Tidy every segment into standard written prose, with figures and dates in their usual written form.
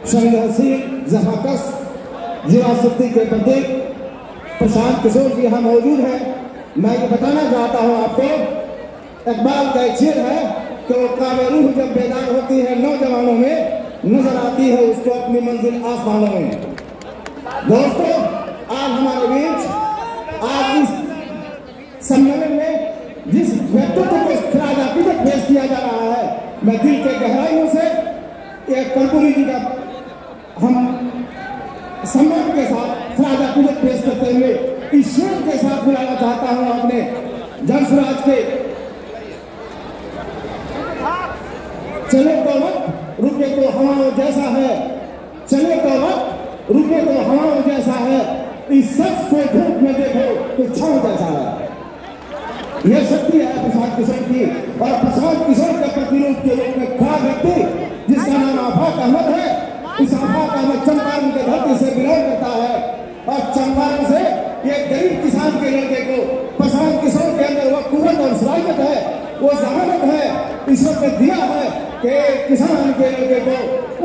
संघर्षशील जहाकस युवा शक्ति के प्रतीक प्रशांत किशोर जी यहाँ मौजूद हैं। मैं ये बताना चाहता हूँ आपको, इकबाल का एक शेर है कि वो काबे रूह जब बेदार होती है नौजवानों में, नजर आती है उसको अपनी मंजिल आसमानों में। दोस्तों, आज हमारे बीच आज इस सम्मेलन में जिस व्यक्तित्व को खिराजाकीदत पेश किया जा रहा है, मैं दिल के गहराइयों से एक कर्पूरी जी का हम सम्मान के साथ खिराजाकीदत पेश करते हुए इस शेर के साथ बुलाना चाहता हूं अपने जनसुराज के चले तो वक्त रुके तो हवाओं जैसा है, चले तो वक्त रुके तो हवाओं जैसा है, इस शख्स को धूप में देखो तो छांव जैसा है। यह शक्ति है प्रशांत किशोर की, और प्रशांत किशोर के प्रतिरूप के रूप में खड़ा व्यक्ति जिसका नाम आफाक अहमद है। इस आफाक अहमद चंपारण के धरती से बिलोंग करता है, और चंपारण से एक गरीब किसान के लड़के को प्रशांत किशोर के अंदर वो कुव्वत और सलाहियत है, वो जहानत है, ईश्वर ने दिया है कि किसान के लड़के को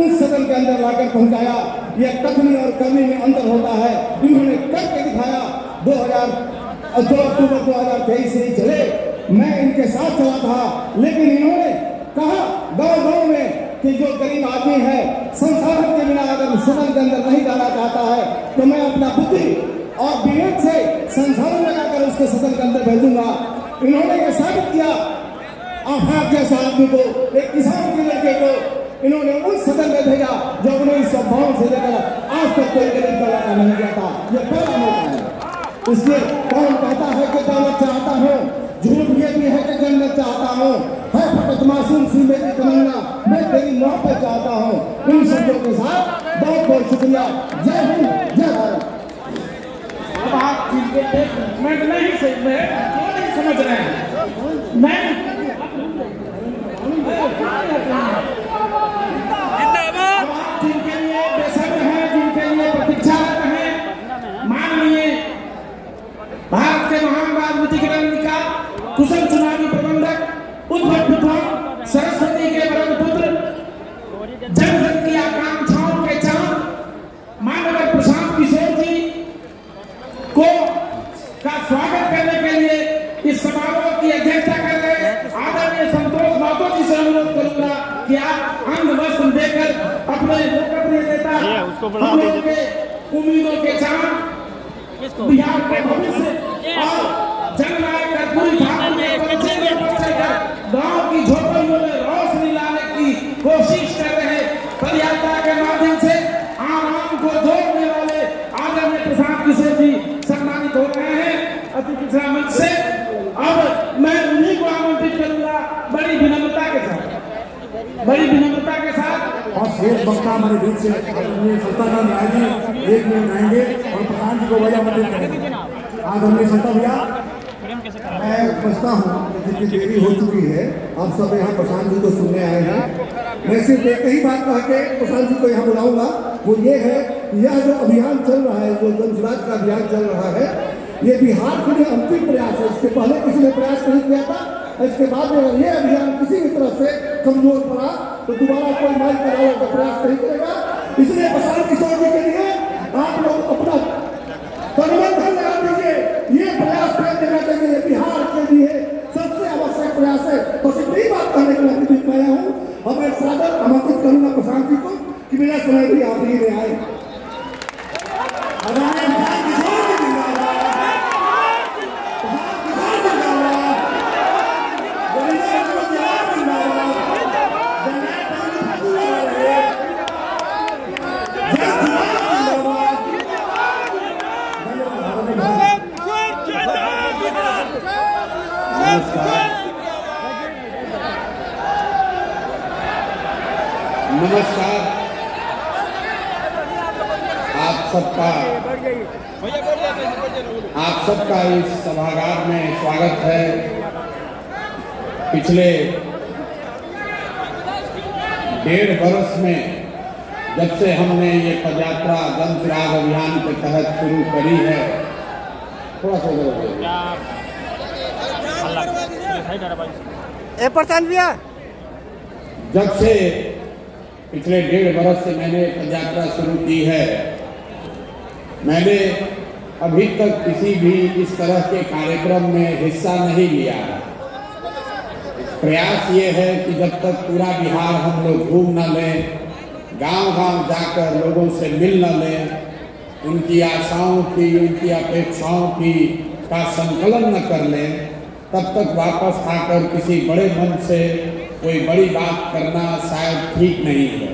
उस सदन के अंदर लाकर पहुंचाया। यह कथनी और करनी में अंतर होता है, इन्होंने करके दिखाया। 2 अक्टूबर 2023 से चले मैं इनके साथ चला था, लेकिन इन्होंने कहा गाँव-गाँव में कि जो गरीब आदमी है संसाधन के बिना अगर सदन के अंदर नहीं जाना चाहता है तो मैं अपना बुद्धि और विवेक से संसाधन लगाकर उसके सदन के अंदर भेजूंगा। इन्होंने ये साबित किया, आफाक जैसा आदमी को, एक किसान के लड़के को इन्होंने उस सदन में भेजा जो उन्हें इस स्वभाव से लेकर आज तक कोई गरीब का लड़का नहीं जाता। यह पहला मौका है। इसलिए कौन कहता है कि दौलत चाहता हूँ, झूठ ये भी है कि जन्नत चाहता हूँ, है फकत मासूम सी मेरी तमन्ना, मैं तेरी मोहब्बत चाहता हूँ। इन शब्दों के साथ बहुत बहुत शुक्रिया। जय हिंद, जय भारत। अब आप मैं नहीं समझ रहे हैं, मैं जिनके लिए बेसब्र हैं, जिनके लिए प्रतीक्षारत हैं, माननीय भारत के महान राजनीतिक रणनीतिकार, कुशल चुनावी प्रबंधक, उद्भट विद्वान, सरस्वती के परम पुत्र, जनजन की आकांक्षाओं के चांद माननीय प्रशांत किशोर जी को का स्वागत करने के लिए इस समारोह की अध्यक्षता कर रहे आदरणीय संतोष महतो जी से अनुरोध करूंगा कि आप अंग वस्त्र देकर अपने लोकप्रिय नेता, हम लोगों के उम्मीदों के चांद, बिहार के भविष्य और जननायक कर्पूरी ठाकुर के परिचय गांव की झोपड़ियों में रोशनी लाने की कोशिश कर रहे पदयात्रा के माध्यम से आम को जोड़ने वाले आदरणीय प्रशांत किशोर जी सम्मानित हो रहे हैं अतिथि मंच से। अब मैं उन्हीं को आमंत्रित करूंगा बड़ी विनम्रता के साथ और शेष वक्ता हमारे बीच से सत्ता में आएंगे, 1 मिनट आएंगे और प्रधान जी को वजह मंदिर करेंगे। आदरणीय सत्ता भैया, मैं समझता हूँ जितनी देरी हो चुकी है, आप सब यहाँ प्रशांत जी को सुनने आए हैं। मैं सिर्फ एक ही बात कह के प्रशांत जी को यहाँ बुलाऊंगा, वो ये है, यह जो अभियान चल रहा है, जो जनसुराज का अभियान चल रहा है, ये बिहार के लिए अंतिम प्रयास है। इसके पहले किसी ने प्रयास नहीं किया था, इसके बाद में ये अभियान किसी भी तरह से कमजोर पड़ा तो दोबारा कोई माइक कराने का प्रयास नहीं करेगा। इसलिए प्रशांत किशोर जी के लिए आप लोग अपना तनमन लगा दीजिए। ये प्रयास कर देना चाहिए, बिहार के लिए सबसे आवश्यक प्रयास है। तो इतनी बात करने के लिए बीच में आया हूँ, और मैं सादर आमंत्रित करूंगा प्रशांत जी को कि मेरा समय भी आप ही में आए। नमस्कार, आप सबका इस सभागार में स्वागत है। पिछले 1.5 वर्ष में जब से हमने ये पदयात्रा जनसुराज अभियान के तहत शुरू करी है, थोड़ा सा जब से पिछले 1.5 वर्ष से मैंने पद यात्रा शुरू की है। मैंने अभी तक किसी भी इस तरह के कार्यक्रम में हिस्सा नहीं लिया। प्रयास ये है कि जब तक पूरा बिहार हम लोग घूम न लें, गांव-गांव जाकर लोगों से मिल न लें, उनकी आशाओं की, उनकी अपेक्षाओं की का संकलन न कर लें, तब तक वापस आकर किसी बड़े मन से कोई बड़ी बात करना शायद ठीक नहीं है।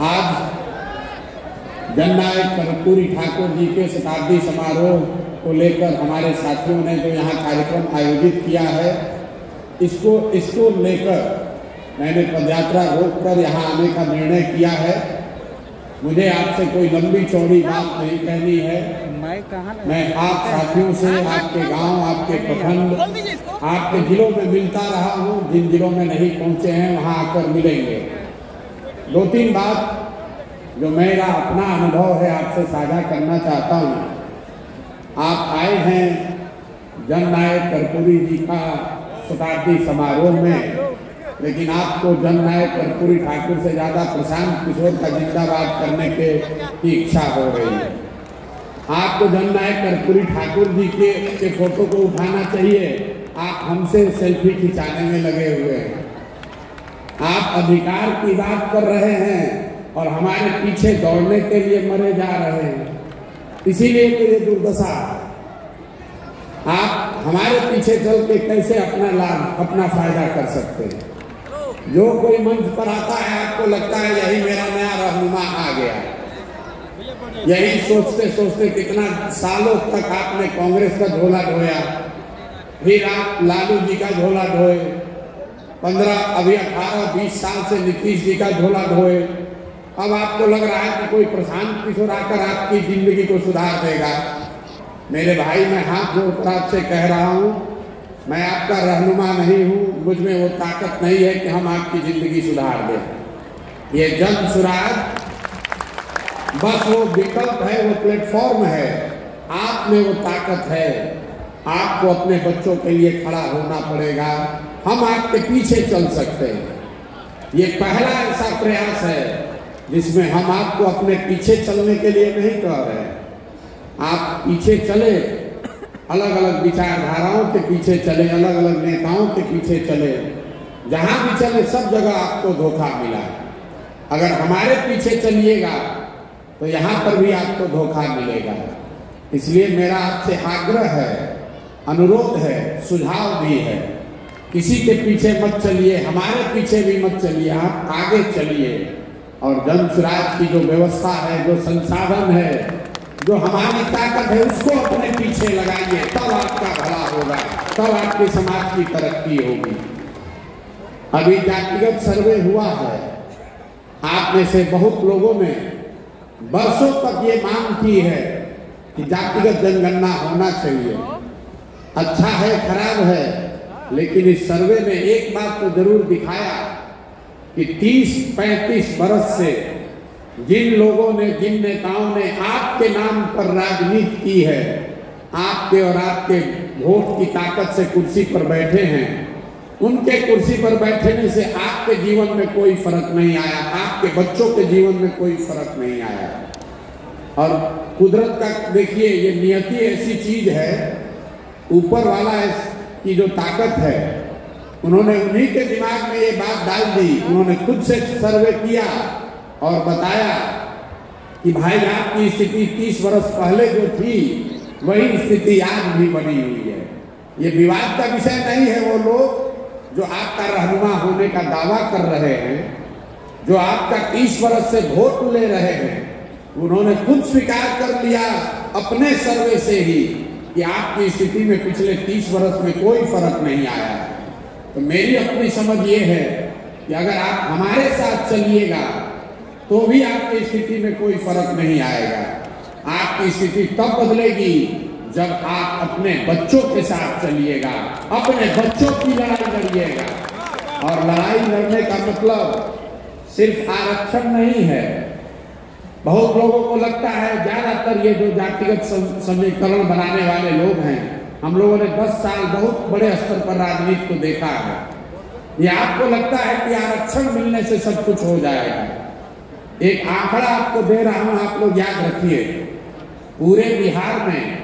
आज जननायक कर्पूरी ठाकुर जी के शताब्दी समारोह को लेकर हमारे साथियों ने जो यहाँ कार्यक्रम आयोजित किया है, इसको लेकर मैंने पदयात्रा रोककर यहाँ आने का निर्णय किया है। मुझे आपसे कोई लंबी चौड़ी बात नहीं कहनी है। मैं आप साथियों से आपके गांव, आपके प्रखंड, आपके जिलों में मिलता रहा हूँ। जिन जिलों में नहीं पहुँचे हैं वहाँ आकर मिलेंगे। 2-3 बात जो मेरा अपना अनुभव है आपसे साझा करना चाहता हूँ। आप आए हैं जननायक कर्पूरी जी का शताब्दी समारोह में, लेकिन आपको जननायक कर्पूरी ठाकुर से ज़्यादा प्रशांत किशोर का जिंदाबाद करने की इच्छा हो रही है। आपको जननायक कर्पूरी ठाकुर जी के फोटो को उठाना चाहिए। आप हमसे सेल्फी खिंचाने में लगे हुए हैं। आप अधिकार की बात कर रहे हैं और हमारे पीछे दौड़ने के लिए मरे जा रहे हैं। इसीलिए तो ये दुर्दशा। आप हमारे पीछे चल के कैसे अपना लाभ, अपना फायदा कर सकते हैं। जो कोई मंच पर आता है आपको लगता है यही मेरा नया रहनुमा आ गया। यही सोचते सोचते कितना सालों तक आपने कांग्रेस का झोला ढोया, फिर आप लालू जी का झोला ढोए, 18-20 साल से नीतीश जी का झोला ढोए। अब आपको लग रहा है कि कोई प्रशांत किशोर आकर आपकी जिंदगी को सुधार देगा। मेरे भाई, मैं हाथ जोड़कर आपसे कह रहा हूँ, मैं आपका रहनुमा नहीं हूँ। मुझ में वो ताकत नहीं है कि हम आपकी जिंदगी सुधार दें। ये जन सुराज बस वो विकल्प है, वो प्लेटफॉर्म है। आप में वो ताकत है। आपको अपने बच्चों के लिए खड़ा होना पड़ेगा। हम आपके पीछे चल सकते हैं। ये पहला ऐसा प्रयास है जिसमें हम आपको अपने पीछे चलने के लिए नहीं कह रहे हैं। आप पीछे चले, अलग अलग विचारधाराओं के पीछे चले, अलग अलग नेताओं के पीछे चले। जहां भी चले सब जगह आपको धोखा मिला। अगर हमारे पीछे चलिएगा तो यहाँ पर भी आपको धोखा मिलेगा। इसलिए मेरा आपसे आग्रह है, अनुरोध है, सुझाव भी है, किसी के पीछे मत चलिए, हमारे पीछे भी मत चलिए। आप आगे चलिए और जन सुराज की जो व्यवस्था है, जो संसाधन है, जो हमारी ताकत है, उसको अपने पीछे लगाइए। तब आपका भला होगा, तब आपके समाज की तरक्की होगी। अभी जातिगत सर्वे हुआ है। आप में से बहुत लोगों ने वर्षों तक ये मांग की है कि जातिगत जनगणना होना चाहिए। अच्छा है, खराब है, लेकिन इस सर्वे में एक बात तो जरूर दिखाया कि 30-35 वर्ष से जिन लोगों ने, जिन नेताओं ने आपके नाम पर राजनीति की है, आपके और आपके वोट की ताकत से कुर्सी पर बैठे हैं, उनके कुर्सी पर बैठने से आपके जीवन में कोई फर्क नहीं आया, आपके बच्चों के जीवन में कोई फर्क नहीं आया। और कुदरत का देखिए, ये नियति ऐसी चीज है, ऊपर वाला की जो ताकत है, उन्होंने उन्हीं के दिमाग में ये बात डाल दी। उन्होंने खुद से सर्वे किया और बताया कि भाई आपकी स्थिति 30 वर्ष पहले जो थी वही स्थिति आज भी बनी हुई है। ये विवाद का विषय नहीं है। वो लोग जो आपका रहनुमा होने का दावा कर रहे हैं, जो आपका 30 वर्ष से वोट ले रहे हैं, उन्होंने खुद स्वीकार कर लिया अपने सर्वे से ही कि आपकी स्थिति में पिछले 30 वर्ष में कोई फर्क नहीं आया। तो मेरी अपनी समझ ये है कि अगर आप हमारे साथ चलिएगा तो भी आपकी स्थिति में कोई फर्क नहीं आएगा। आपकी स्थिति तब बदलेगी जब आप अपने बच्चों के साथ चलिएगा, अपने बच्चों की लड़ाई लड़िएगा। और लड़ाई लड़ने का मतलब सिर्फ आरक्षण नहीं है। बहुत लोगों को लगता है, ज्यादातर ये जो जातिगत समीकरण बनाने वाले लोग हैं, हम लोगों ने 10 साल बहुत बड़े स्तर पर राजनीति को देखा है। ये आपको लगता है कि आरक्षण मिलने से सब कुछ हो जाएगा। एक आंकड़ा आपको दे रहा हूं, आप लोग याद रखिए। पूरे बिहार में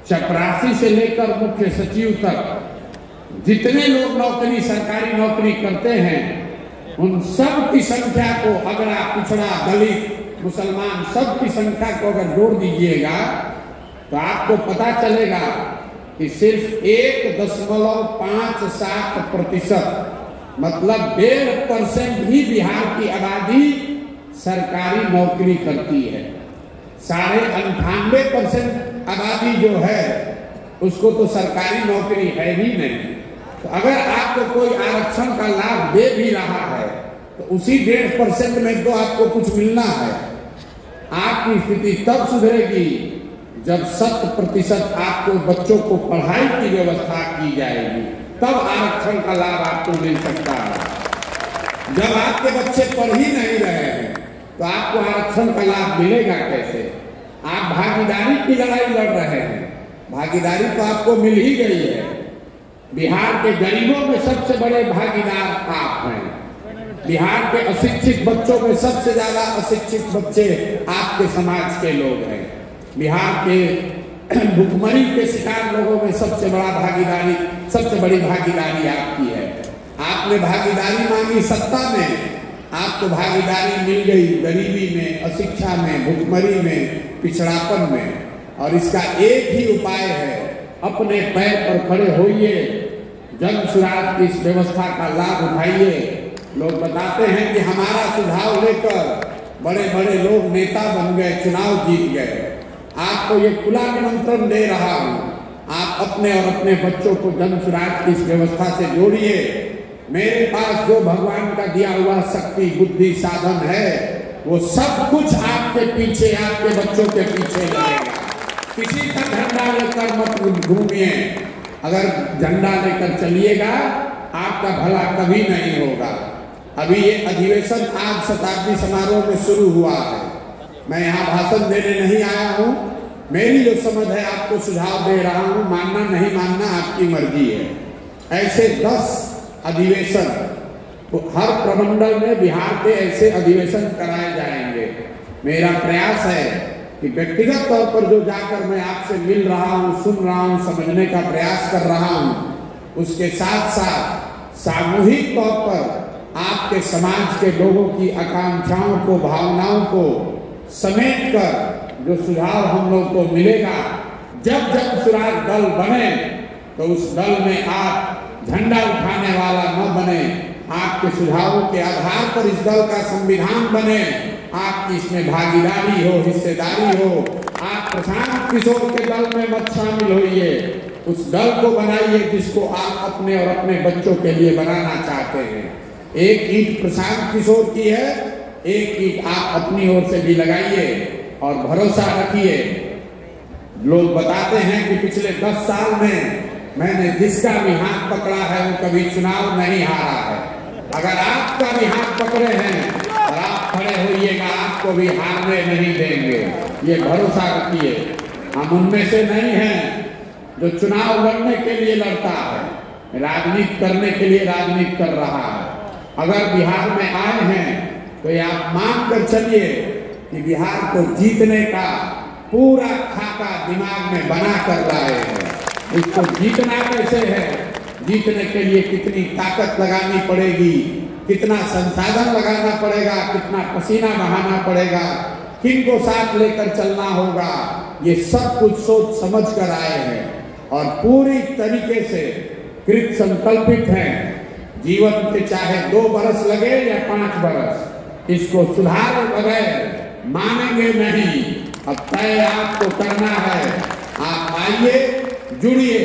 चपरासी से लेकर मुख्य सचिव तक जितने लोग नौकरी, सरकारी नौकरी करते हैं, उन सब की संख्या को अगड़ा, पिछड़ा, दलित, मुसलमान, सब की संख्या को अगर जोड़ दीजिएगा तो आपको पता चलेगा कि सिर्फ 1.57% मतलब 1.5% ही बिहार की आबादी सरकारी नौकरी करती है। 98.5% आबादी जो है उसको तो सरकारी नौकरी है ही नहीं। तो अगर आपको कोई आरक्षण का लाभ दे भी रहा है तो उसी 1.5% में तो आपको कुछ मिलना है। आपकी स्थिति तब सुधरेगी जब 100% आपको बच्चों को पढ़ाई की व्यवस्था की जाएगी, तब आरक्षण का लाभ आपको मिल सकता है। जब आपके बच्चे पढ़ ही नहीं रहे हैं तो आपको आरक्षण का लाभ मिलेगा कैसे? आप भागीदारी की लड़ाई लड़ रहे हैं, भागीदारी तो आपको मिल ही गई है। बिहार के गरीबों में सबसे बड़े भागीदार आप हैं। बिहार के अशिक्षित बच्चों में सबसे ज्यादा अशिक्षित बच्चे आपके समाज के लोग हैं। बिहार के भुखमरी के शिकार लोगों में सबसे बड़ी भागीदारी आपकी है। आपने भागीदारी मांगी सत्ता में, आपको भागीदारी मिल गई गरीबी में, अशिक्षा में, भुखमरी में, पिछड़ापन में। और इसका एक ही उपाय है, अपने पैर पर खड़े होइए, जन सुराज की इस व्यवस्था का लाभ उठाइए। लोग बताते हैं कि हमारा सुझाव लेकर बड़े बड़े लोग नेता बन गए, चुनाव जीत गए। आपको ये खुला निमंत्रण दे रहा हूं, आप अपने और अपने बच्चों को जन सुराज की इस व्यवस्था से जोड़िए। मेरे पास जो भगवान का दिया हुआ शक्ति, बुद्धि, साधन है, वो सब कुछ आपके पीछे, आपके बच्चों के पीछे लगेगा। किसी का झंडा लेकर मत घूमिए। अगर झंडा लेकर चलिएगा आपका भला कभी नहीं होगा। अभी ये अधिवेशन आज शताब्दी समारोह में शुरू हुआ है। मैं यहाँ भाषण देने नहीं आया हूँ, मेरी जो समझ है आपको सुझाव दे रहा हूँ। मानना नहीं मानना आपकी मर्जी है। ऐसे 10 अधिवेशन तो हर प्रमंडल में बिहार के ऐसे अधिवेशन कराए जाएंगे। मेरा प्रयास है कि व्यक्तिगत तौर पर जो जाकर मैं आपसे मिल रहा हूँ, सुन रहा हूँ, समझने का प्रयास कर रहा हूँ, उसके साथ साथ सामूहिक तौर पर आपके समाज के लोगों की आकांक्षाओं को, भावनाओं को समेट कर जो सुझाव हम लोग को मिलेगा, जब जब सुराज दल बने तो उस दल में आप झंडा उठाने वाला न बने, आपके सुझावों के आधार पर इस दल का संविधान बने, आपकी इसमें भागीदारी हो, हिस्सेदारी हो। आप प्रशांत किशोर के दल में मत शामिल होइए, उस दल को बनाइए जिसको आप अपने और अपने बच्चों के लिए बनाना चाहते हैं। एक ईंट प्रशांत किशोर की है, एक ईंट आप अपनी ओर से भी लगाइए और भरोसा रखिए। लोग बताते हैं कि पिछले 10 साल में मैंने जिसका भी हाथ पकड़ा है वो कभी चुनाव नहीं हारा है। अगर आपका भी हाथ पकड़े हैं और आप खड़े होइएगा, आपको भी हारने नहीं देंगे, ये भरोसा रखिए। हम उनमें से नहीं हैं जो चुनाव लड़ने के लिए लड़ता है, राजनीति करने के लिए राजनीति कर रहा है। अगर बिहार में आए हैं तो ये आप मान कर चलिए कि बिहार को जीतने का पूरा खाका दिमाग में बना कर लाए हैं। इसको जीतना कैसे है, जीतने के लिए कितनी ताकत लगानी पड़ेगी, कितना संसाधन लगाना पड़ेगा, कितना पसीना बहाना पड़ेगा, किनको साथ लेकर चलना होगा, ये सब कुछ सोच समझ कर आए हैं और पूरी तरीके से कृत संकल्पित हैं। जीवन के चाहे 2 बरस लगे या 5 बरस, इसको सुधारे बगैर मानेंगे नहीं। अब तय आपको करना है। आप आइए, जुड़िए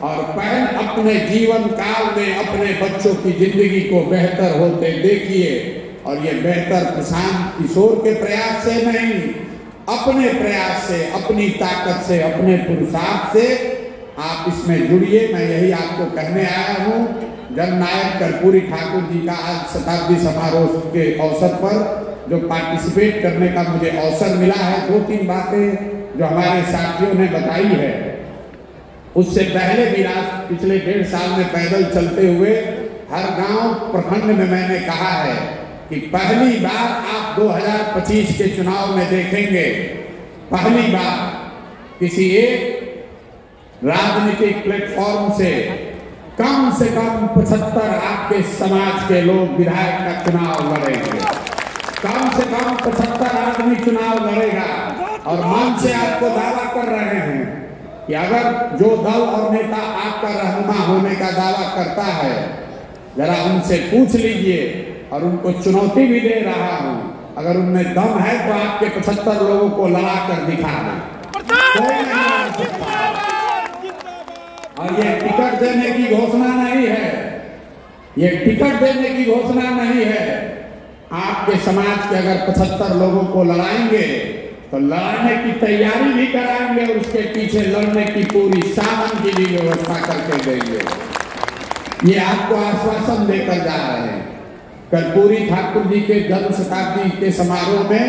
और पहले अपने जीवन काल में अपने बच्चों की जिंदगी को बेहतर होते देखिए। और ये बेहतर प्रशांत किशोर के प्रयास से नहीं, अपने प्रयास से, अपनी ताकत से, अपने पुरुषार्थ से आप इसमें जुड़िए। मैं यही आपको कहने आया हूँ। जननायक कर्पूरी ठाकुर जी का आज शताब्दी समारोह के अवसर पर जो पार्टिसिपेट करने का मुझे अवसर मिला है, 2-3 बातें जो हमारे साथियों ने बताई है, उससे पहले भी पिछले 1.5 साल में पैदल चलते हुए हर गांव प्रखंड में मैंने कहा है कि पहली बार आप 2025 के चुनाव में देखेंगे, पहली बार किसी एक राजनीतिक प्लेटफॉर्म से कम 75 आपके समाज के लोग विधायक का चुनाव लड़ेंगे। कम से कम 75 आदमी चुनाव लड़ेगा और मन से आपको दावा कर रहे हैं कि अगर जो दल और नेता आपका रहनुमा होने का दावा करता है, जरा उनसे पूछ लीजिए और उनको चुनौती भी दे रहा हूं, अगर उनमें दम है तो आपके 75 लोगों को लड़ा कर दिखा दें। कोई नहीं लड़ा सकता। और ये टिकट देने की घोषणा नहीं है, ये टिकट देने की घोषणा नहीं है। आपके समाज के अगर 75 लोगों को लड़ाएंगे तो लड़ने की तैयारी भी कराएंगे और उसके पीछे लड़ने की पूरी साधन की भी व्यवस्था करके देंगे। ये आपको आश्वासन देकर जा रहे हैं। कर्पूरी ठाकुर जी के जन्म शताब्दी के समारोह में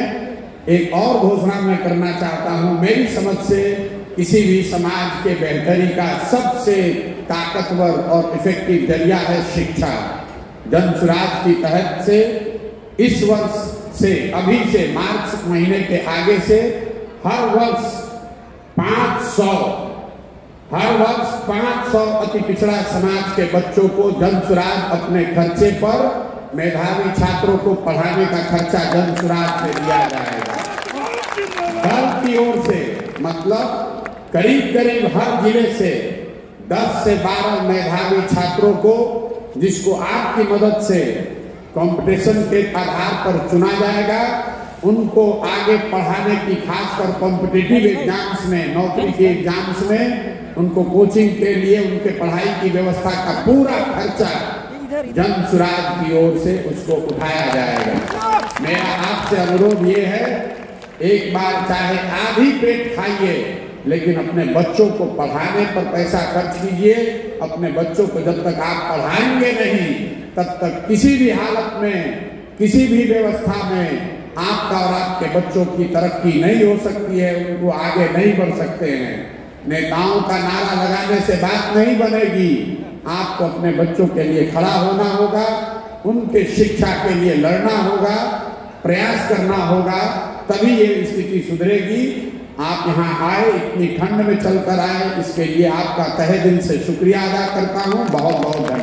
एक और घोषणा मैं करना चाहता हूं। मेरी समझ से किसी भी समाज के बेहतरी का सबसे ताकतवर और इफेक्टिव जरिया है शिक्षा। जन सुराज की तहत से इस वर्ष से, अभी से मार्च महीने के आगे से हर वर्ष 500 अति पिछड़ा समाज के बच्चों को जन सुराज अपने खर्चे पर, मेधावी छात्रों को पढ़ाने का खर्चा जन सुराज से दिया जाएगा। दल की ओर से मतलब करीब हर जिले से 10 से 12 मेधावी छात्रों को, जिसको आपकी मदद से कंपटीशन के आधार पर चुना जाएगा, उनको आगे पढ़ाने की, खासकर कॉम्पिटिटिव एग्जाम्स में, नौकरी के एग्जाम्स में उनको कोचिंग के लिए उनके पढ़ाई की व्यवस्था का पूरा खर्चा जन सुराज की ओर से उसको उठाया जाएगा। मेरा आपसे अनुरोध ये है, एक बार चाहे आधी पेट खाइए लेकिन अपने बच्चों को पढ़ाने पर पैसा खर्च कीजिए। अपने बच्चों को जब तक आप पढ़ाएंगे नहीं तब तक किसी भी हालत में, किसी भी व्यवस्था में आपका और आपके बच्चों की तरक्की नहीं हो सकती है, उनको आगे नहीं बढ़ सकते हैं। नेताओं का नारा लगाने से बात नहीं बनेगी। आपको अपने बच्चों के लिए खड़ा होना होगा, उनके शिक्षा के लिए लड़ना होगा, प्रयास करना होगा, तभी ये स्थिति सुधरेगी। आप यहाँ आए, इतनी ठंड में चलकर आए, इसके लिए आपका तहे दिल से शुक्रिया अदा करता हूँ। बहुत बहुत धन्यवाद।